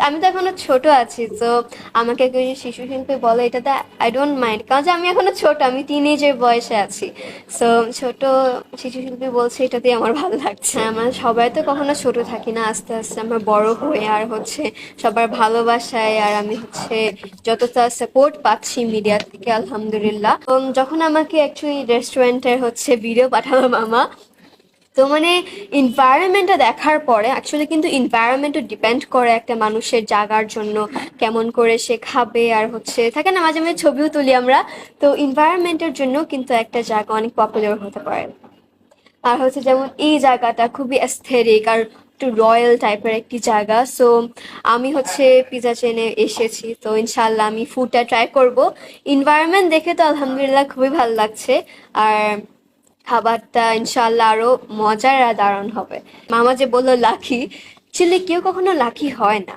আমি তো এখনো ছোট আছি, তো আমাকে কেউ যদি শিশু শিল্পী বলে এটাতে আই ডোন্ট মাইন্ড, কারণ যে আমি এখনো ছোট, আমি টিনেজের বয়সে আছি। সো ছোট শিশু শিল্পী বলছে, এটাতেই আমার ভালো লাগছে। আমরা সবাই তো কখনো ছোট থাকি না, আস্তে আস্তে আমরা বড় হই, আর হচ্ছে সবার ভালোবাসায় আর আমি হচ্ছে যতটা সাপোর্ট পাচ্ছি মিডিয়া থেকে আলহামদুলিল্লাহ। এবং যখন আমাকে অ্যাকচুয়ালি রেস্টুরেন্টের হচ্ছে ভিডিও পাঠালো মামা, তো মানে এনভায়রনমেন্টটা দেখার পরে অ্যাকচুয়ালি কিন্তু এনভায়রনমেন্টও ডিপেন্ড করে একটা মানুষের জাগার জন্য, কেমন করে সে খাবে, আর হচ্ছে থাকে না মাঝে মাঝে ছবিও তুলি আমরা, তো এনভায়রনমেন্টের জন্য কিন্তু একটা জায়গা অনেক পপুলার হতে পারে। আর হচ্ছে যেমন এই জায়গাটা খুবই অ্যাস্থেটিক আর একটু রয়্যাল টাইপের একটি জায়গা। সো আমি হচ্ছে পিজা চেনে এসেছি, তো ইনশাল্লাহ আমি ফুডটা ট্রাই করব। এনভায়রনমেন্ট দেখে তো আলহামদুলিল্লাহ খুবই ভালো লাগছে, আর খাবারটা ইনশাল্লাহ আরো মজার আর দারুণ হবে। মামা যে বললো লাকি, অ্যাকচুয়ালি কেউ কখনো লাকি হয় না।